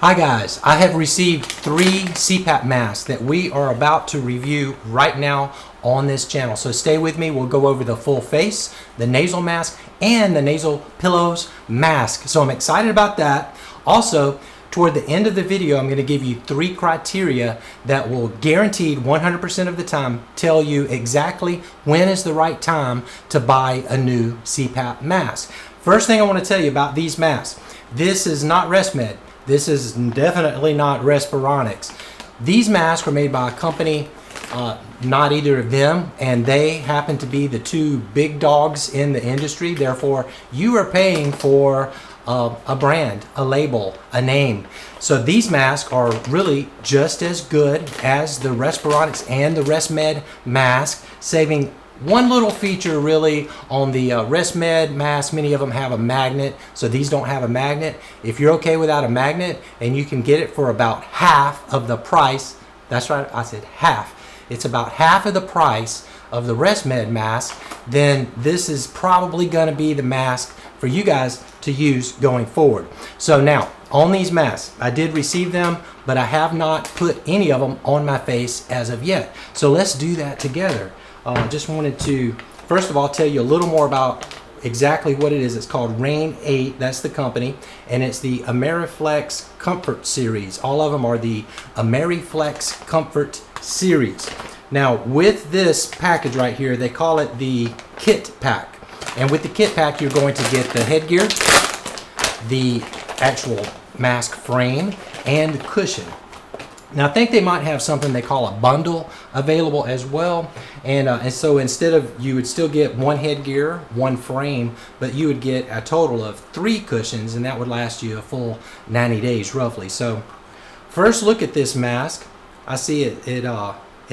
Hi guys, I have received 3 CPAP masks that we are about to review right now on this channel. So stay with me, we'll go over the full face, the nasal mask, and the nasal pillows mask. So I'm excited about that. Also, toward the end of the video, I'm going to give you 3 criteria that will guaranteed 100% of the time tell you exactly when is the right time to buy a new CPAP mask. First thing I want to tell you about these masks, this is not ResMed. This is definitely not Respironics. These masks are made by a company, not either of them, and they happen to be the 2 big dogs in the industry. Therefore, you are paying for a brand, a label, a name. So these masks are really just as good as the Respironics and the ResMed mask, saving one little feature really on the ResMed mask. Many of them have a magnet, so these don't have a magnet. If you're okay without a magnet and you can get it for about half of the price, that's right, I said half. It's about half of the price of the ResMed mask, then this is probably going to be the mask for you guys to use going forward. So now, on these masks, I did receive them, but I have not put any of them on my face as of yet. So let's do that together. Just wanted to, first of all, tell you a little more about exactly what it is. It's called Rain 8, that's the company, and it's the Ameriflex Comfort Series. All of them are the Ameriflex Comfort Series. Now, with this package right here, they call it the kit pack. And with the kit pack, you're going to get the headgear, the actual mask frame, and the cushion. Now I think they might have something they call a bundle available as well, and so instead of, you would still get 1 headgear, 1 frame, but you would get a total of 3 cushions, and that would last you a full 90 days roughly. So first look at this mask. I see it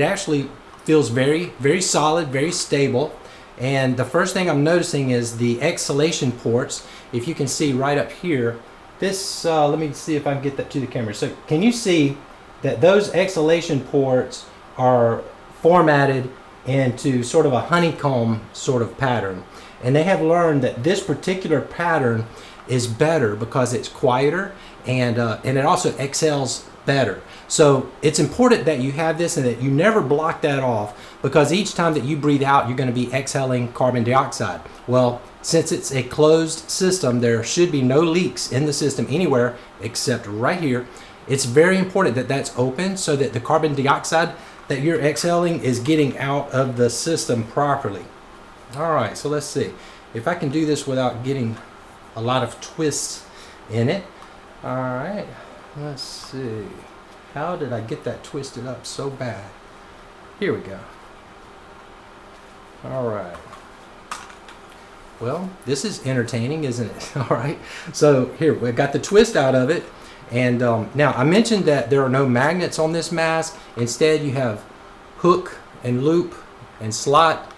actually feels very solid, very stable. And the first thing I'm noticing is the exhalation ports. If you can see right up here, this let me see if I can get that to the camera. So can you see that those exhalation ports are formatted into sort of a honeycomb sort of pattern? And they have learned that this particular pattern is better because it's quieter, and it also exhales better. So it's important that you have this and that you never block that off, because each time that you breathe out, you're going to be exhaling carbon dioxide. Well, since it's a closed system, there should be no leaks in the system anywhere except right here. It's very important that that's open so that the carbon dioxide that you're exhaling is getting out of the system properly. All right, so let's see if I can do this without getting a lot of twists in it. All right, let's see. How did I get that twisted up so bad? Here we go. All right. Well, this is entertaining, isn't it? All right. So here, we got the twist out of it. And now I mentioned that there are no magnets on this mask. Instead, you have hook and loop and slot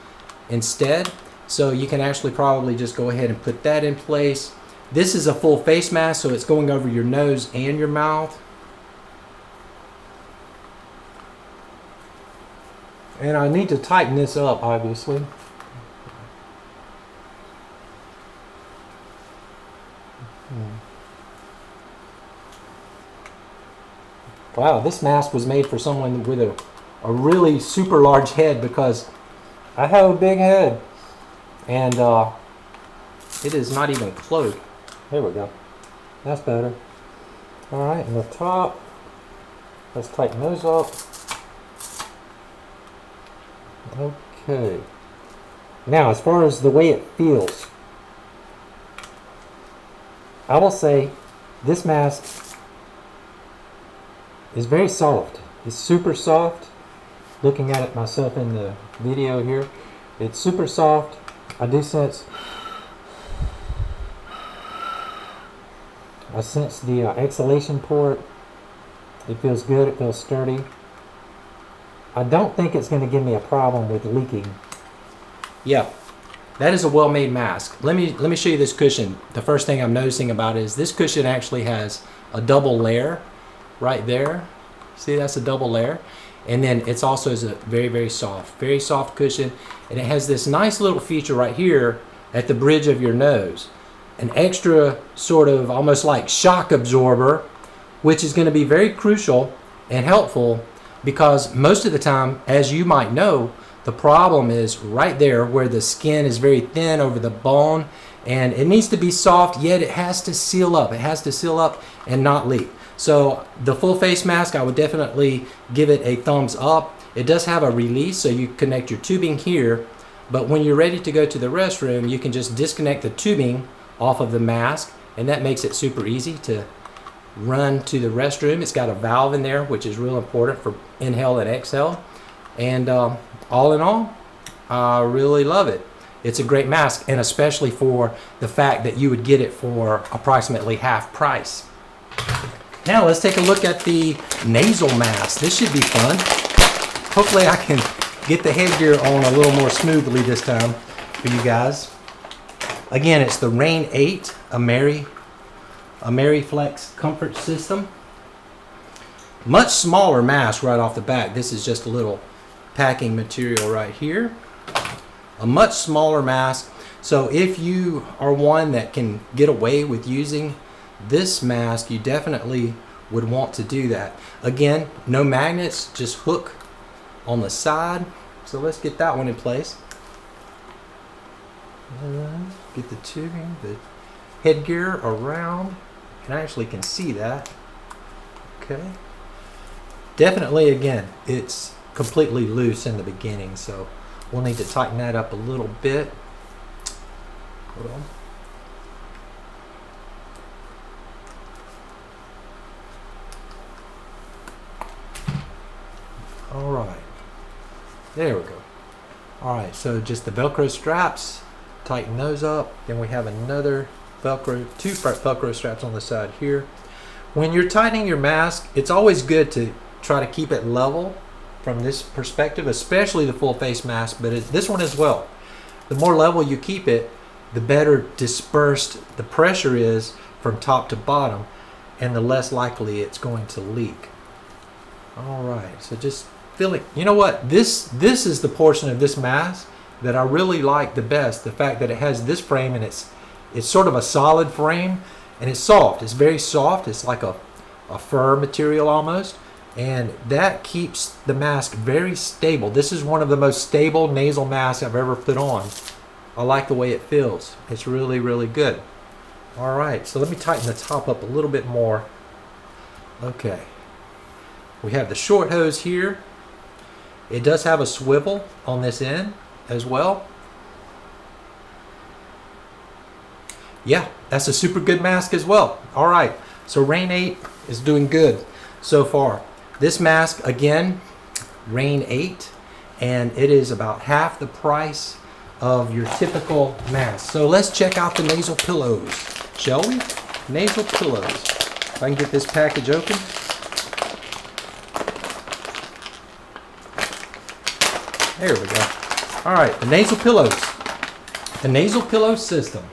instead. So you can actually probably just go ahead and put that in place. This is a full face mask, so it's going over your nose and your mouth. And I need to tighten this up, obviously. Wow, this mask was made for someone with a really super large head, because I have a big head, and it is not even close. There we go. That's better. All right, and the top, let's tighten those up. Okay. Now, as far as the way it feels, I will say this mask is very soft. It's super soft. Looking at it myself in the video here, it's super soft. I sense the exhalation port. It feels good. It feels sturdy. I don't think it's going to give me a problem with leaking. Yeah, that is a well-made mask. Let me show you this cushion. The first thing I'm noticing about it is this cushion actually has a double layer right there. See, that's a double layer. And then it's also is a very soft cushion, and it has this nice little feature right here at the bridge of your nose, an extra sort of almost like shock absorber which is going to be very crucial and helpful because most of the time, as you might know, the problem is right there where the skin is very thin over the bone, and it needs to be soft, yet it has to seal up. It has to seal up and not leak. So the full face mask, I would definitely give it a thumbs up. It does have a release, so you connect your tubing here, but when you're ready to go to the restroom, you can just disconnect the tubing off of the mask, and that makes it super easy to run to the restroom. It's got a valve in there, which is real important for inhale and exhale. And all in all, I really love it. It's a great mask, and especially for the fact that you would get it for approximately half price. Now let's take a look at the nasal mask. This should be fun. Hopefully I can get the headgear on a little more smoothly this time for you guys. Again, it's the Rain 8 AmeriFlex Comfort System. Much smaller mask right off the bat. This is just a little packing material right here. A much smaller mask. So if you are one that can get away with using this mask, you definitely would want to do that. Again, no magnets, just hook on the side. So let's get that one in place. Get the tubing, the headgear around, and I actually can see that. Okay. Definitely, again, it's completely loose in the beginning, so we'll need to tighten that up a little bit. Hold on. All right, there we go. All right, so just the Velcro straps, tighten those up. Then we have another Velcro, two Velcro straps on the side here. When you're tightening your mask, it's always good to try to keep it level from this perspective, especially the full face mask, but this one as well. The more level you keep it, the better dispersed the pressure is from top to bottom, and the less likely it's going to leak. All right, so just feel it. You know what? This is the portion of this mask that I really like the best. The fact that it has this frame, and it's sort of a solid frame, and it's soft. It's very soft. It's like a fur material almost, and that keeps the mask very stable. This is one of the most stable nasal masks I've ever put on. I like the way it feels. It's really, really good. All right, so let me tighten the top up a little bit more. Okay. We have the short hose here. It does have a swivel on this end as well. Yeah, that's a super good mask as well. All right, so Rain 8 is doing good so far. This mask, again, Rain 8, and it is about half the price of your typical mask. So let's check out the nasal pillows, shall we? Nasal pillows. If I can get this package open. There we go. All right, the nasal pillows. The nasal pillow system.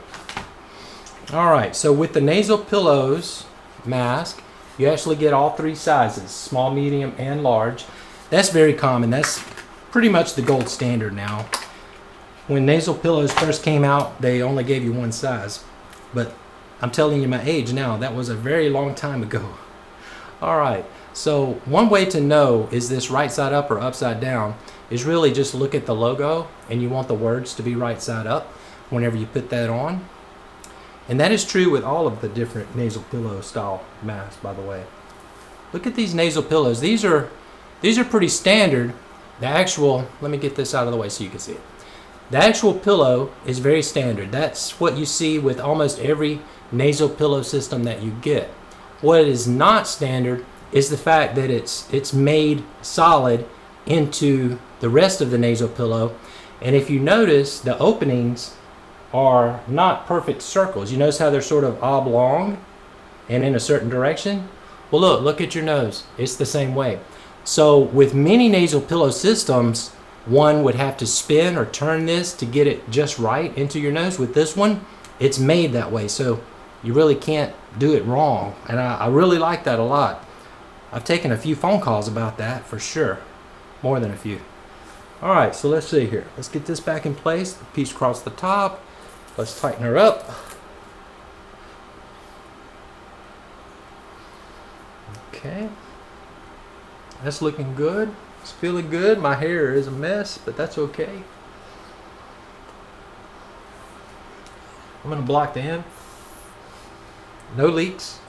All right, so with the nasal pillows mask, you actually get all three sizes, small, medium, and large. That's very common. That's pretty much the gold standard now. When nasal pillows first came out, they only gave you one size. But I'm telling you my age now, that was a very long time ago. All right, so one way to know is this right side up or upside down is really just look at the logo, and you want the words to be right side up whenever you put that on. And that is true with all of the different nasal pillow style masks, by the way. Look at these nasal pillows. These are pretty standard. The actual, let me get this out of the way so you can see it. The actual pillow is very standard. That's what you see with almost every nasal pillow system that you get. What is not standard is the fact that it's made solid into the rest of the nasal pillow. And if you notice, the openings are not perfect circles. You notice how they're sort of oblong and in a certain direction? Well, look at your nose. It's the same way. So with many nasal pillow systems, one would have to spin or turn this to get it just right into your nose. With this one, it's made that way, so you really can't do it wrong. And I really like that a lot. I've taken a few phone calls about that for sure. More than a few. All right, so let's see here. Let's get this back in place. The piece across the top. Let's tighten her up. Okay, that's looking good. It's feeling good. My hair is a mess, but that's okay. I'm gonna block the end. No leaks.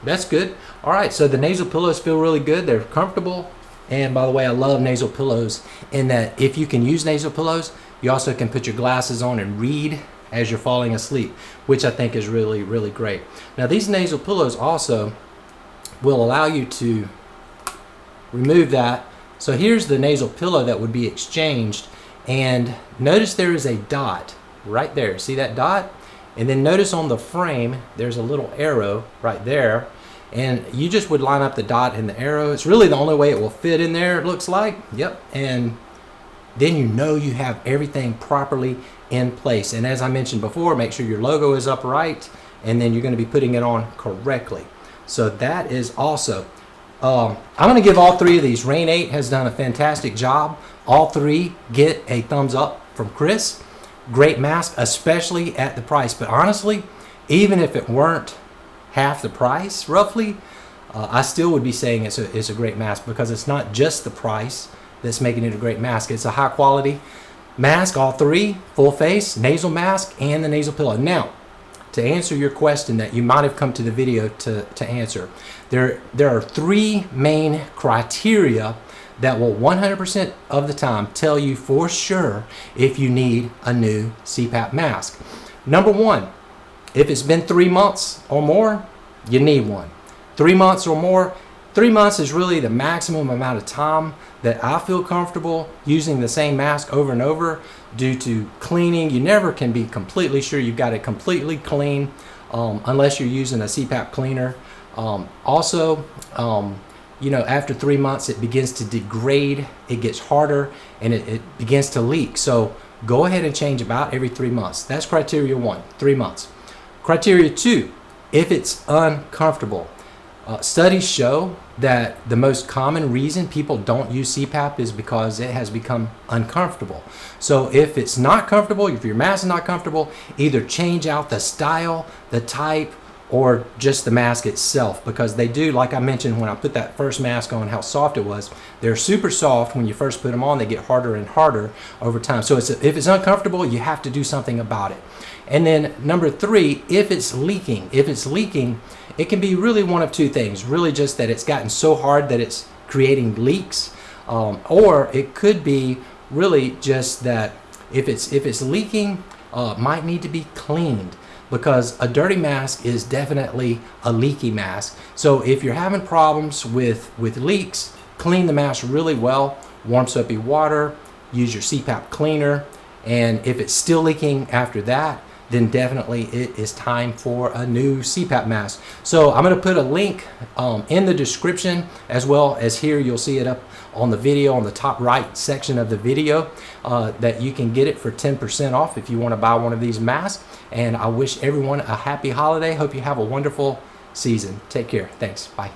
That's good. All right, so the nasal pillows feel really good. They're comfortable. And by the way, I love nasal pillows in that if you can use nasal pillows, you also can put your glasses on and read as you're falling asleep, which I think is really, really great. Now, these nasal pillows also will allow you to remove that. So here's the nasal pillow that would be exchanged. And notice there is a dot right there. See that dot? And then notice on the frame, there's a little arrow right there. And you just would line up the dot and the arrow. It's really the only way it will fit in there, it looks like. Yep. And then you know you have everything properly in place. And as I mentioned before, make sure your logo is upright, and then you're going to be putting it on correctly. So that is also. I'm going to give all three of these. Rain 8 has done a fantastic job. All three get a thumbs up from Chris. Great mask, especially at the price. But honestly, even if it weren't half the price, roughly, I still would be saying it's a great mask, because it's not just the price that's making it a great mask. It's a high quality mask, all three, full face, nasal mask, and the nasal pillow. Now, to answer your question that you might have come to the video to answer, there are three main criteria that will 100% of the time tell you for sure if you need a new CPAP mask. Number one, if it's been 3 months or more, you need one. 3 months or more. 3 months is really the maximum amount of time that I feel comfortable using the same mask over and over due to cleaning. You never can be completely sure you've got it completely clean unless you're using a CPAP cleaner. You know, after 3 months, it begins to degrade, it gets harder, and it begins to leak. So go ahead and change about every 3 months. That's criteria 1, 3 months. Criteria 2, if it's uncomfortable. Studies show that the most common reason people don't use CPAP is because it has become uncomfortable. So if it's not comfortable, if your mask is not comfortable, either change out the style, the type, or just the mask itself, because they do, like I mentioned when I put that first mask on, how soft it was. They're super soft when you first put them on. They get harder and harder over time. So if it's uncomfortable, you have to do something about it. And then number 3, if it's leaking, it can be really one of two things. Really just that it's gotten so hard that it's creating leaks, or it could be really just that if it's leaking, might need to be cleaned, because a dirty mask is definitely a leaky mask. So if you're having problems with leaks, clean the mask really well, warm soapy water, use your CPAP cleaner, and if it's still leaking after that, then definitely it is time for a new CPAP mask. So I'm going to put a link in the description, as well as here you'll see it up on the video on the top right section of the video, that you can get it for 10% off if you want to buy one of these masks. And I wish everyone a happy holiday. Hope you have a wonderful season. Take care. Thanks. Bye.